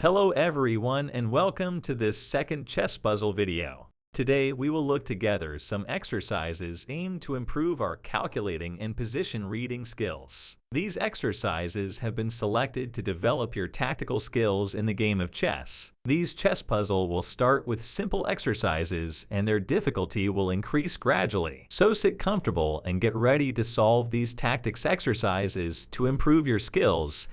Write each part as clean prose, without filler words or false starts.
Hello everyone and welcome to this second chess puzzle video. Today we will look together some exercises aimed to improve our calculating and position reading skills. These exercises have been selected to develop your tactical skills in the game of chess. These chess puzzles will start with simple exercises and their difficulty will increase gradually. So sit comfortable and get ready to solve these tactics exercises to improve your skills.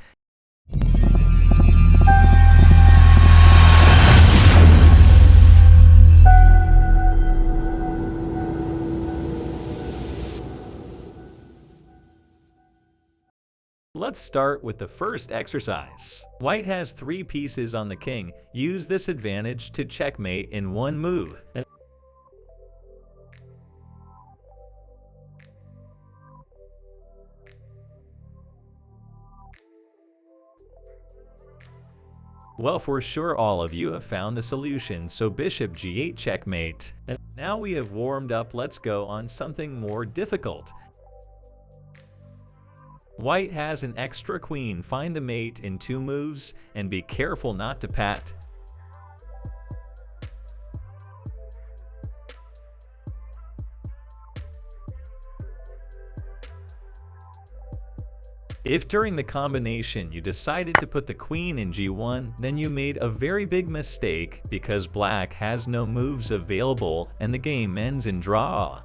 Let's start with the first exercise. White has 3 pieces on the king. Use this advantage to checkmate in one move. Well, for sure all of you have found the solution, so bishop g8 checkmate. Now we have warmed up, let's go on something more difficult. White has an extra queen. Find the mate in 2 moves and be careful not to pat. If during the combination you decided to put the queen in g1, then you made a very big mistake because black has no moves available and the game ends in draw.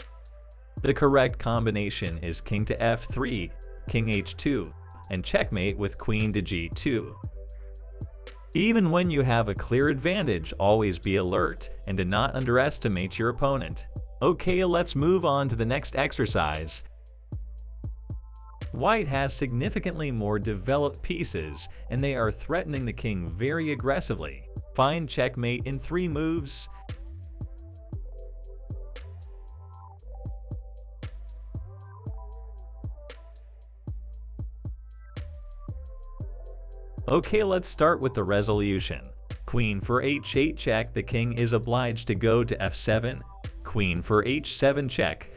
The correct combination is king to f3, king h2, and checkmate with queen to g2. Even when you have a clear advantage, always be alert and do not underestimate your opponent. Okay, let's move on to the next exercise. White has significantly more developed pieces and they are threatening the king very aggressively. Find checkmate in 3 moves. Okay, let's start with the resolution. Queen for h8 check, the king is obliged to go to f7. Queen for h7 check.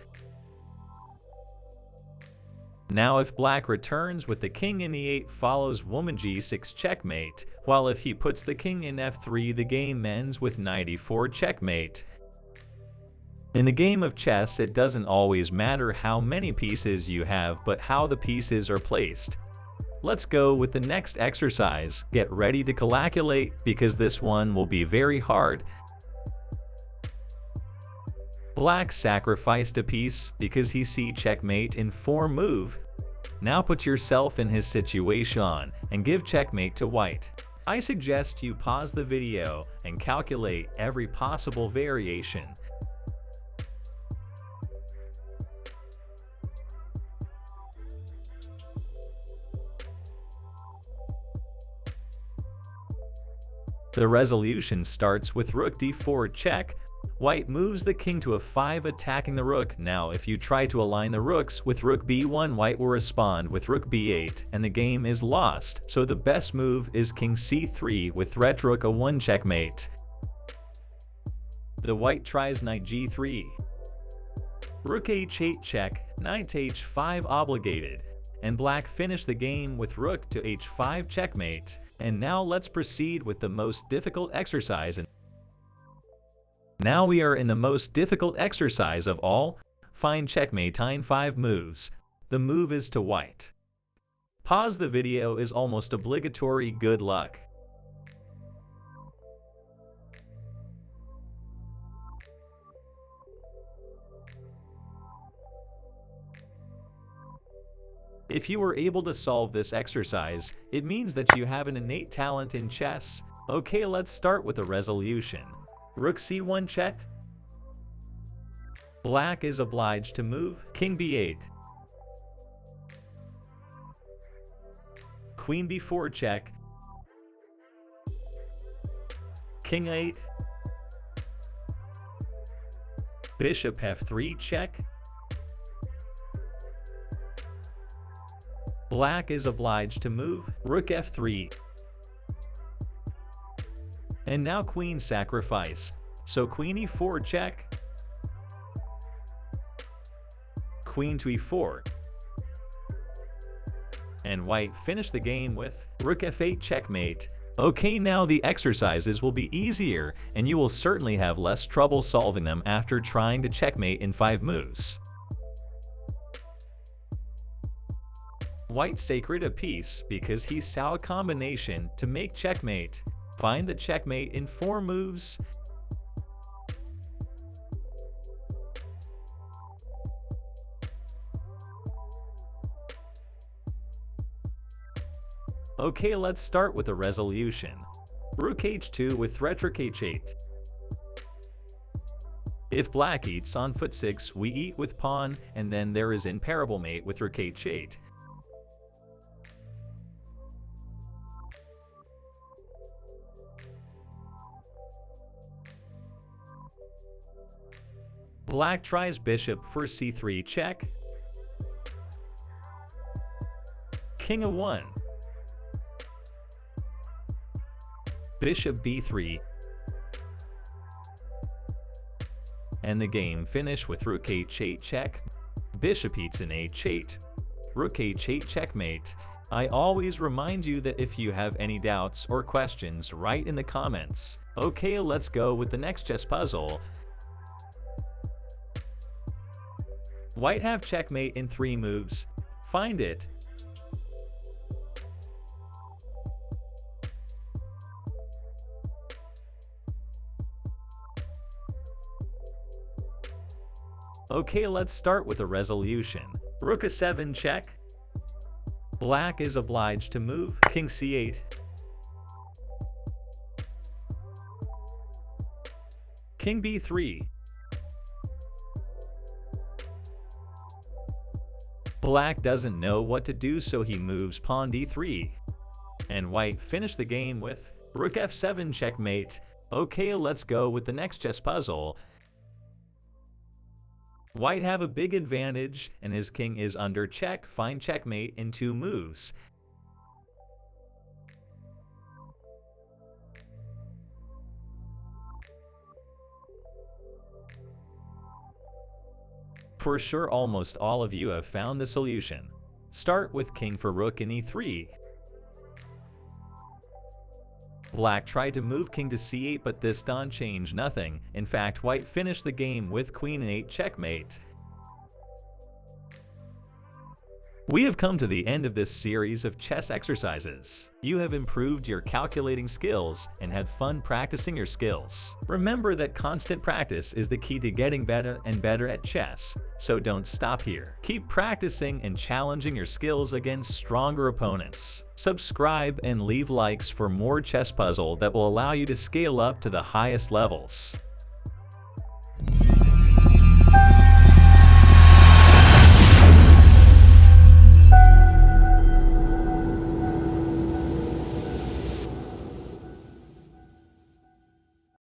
Now if black returns with the king in e8 follows woman g6 checkmate, while if he puts the king in f3 the game ends with knight e4 checkmate. In the game of chess it doesn't always matter how many pieces you have but how the pieces are placed. Let's go with the next exercise. Get ready to calculate because this one will be very hard. Black sacrificed a piece because he see checkmate in 4 move. Now put yourself in his situation and give checkmate to white. I suggest you pause the video and calculate every possible variation. The resolution starts with rook d4 check. White moves the king to f5 attacking the rook. Now if you try to align the rooks with rook b1, white will respond with rook b8 and the game is lost. So the best move is king c3 with threat rook a1 checkmate. The white tries knight g3. Rook h8 check, knight h5 obligated. And black finished the game with rook to h5 checkmate. And now let's proceed with the most difficult exercise. Now we are in the most difficult exercise of all. Find checkmate in 5 moves. The move is to white. Pause the video is almost obligatory. Good luck. If you were able to solve this exercise, it means that you have an innate talent in chess. Okay, let's start with the resolution. Rook c1 check. Black is obliged to move. King b8. Queen b4 check. King 8. Bishop f3 check. Black is obliged to move. Rook f3. And now queen sacrifice. So queen e4 check. Queen to e4. And white finished the game with rook f8 checkmate. Okay, now the exercises will be easier, and you will certainly have less trouble solving them after trying to checkmate in 5 moves. White sacred a piece because he saw a combination to make checkmate. Find the checkmate in 4 moves. Okay, let's start with a resolution. Rook h2 with threat rook h8. If black eats on foot 6, we eat with pawn, and then there is imparable mate with rook h8. Black tries bishop for c3 check. King a1. Bishop b3. And the game finished with rook h8 check. Bishop eats in h8. Rook h8 checkmate. I always remind you that if you have any doubts or questions, write in the comments. Okay, let's go with the next chess puzzle. White have checkmate in 3 moves. Find it. Okay, let's start with a resolution. Rook a7 check. Black is obliged to move. King c8. King b3. Black doesn't know what to do, so he moves pawn d3. And white finished the game with rook f7 checkmate. Okay, let's go with the next chess puzzle. White have a big advantage, and his king is under check. Find checkmate in 2 moves. For sure, almost all of you have found the solution. Start with king for rook in e3. Black tried to move king to c8, but this done changed nothing. In fact, white finished the game with queen in 8 checkmate. We have come to the end of this series of chess exercises. You have improved your calculating skills and had fun practicing your skills. Remember that constant practice is the key to getting better and better at chess, so don't stop here. Keep practicing and challenging your skills against stronger opponents. Subscribe and leave likes for more chess puzzle that will allow you to scale up to the highest levels.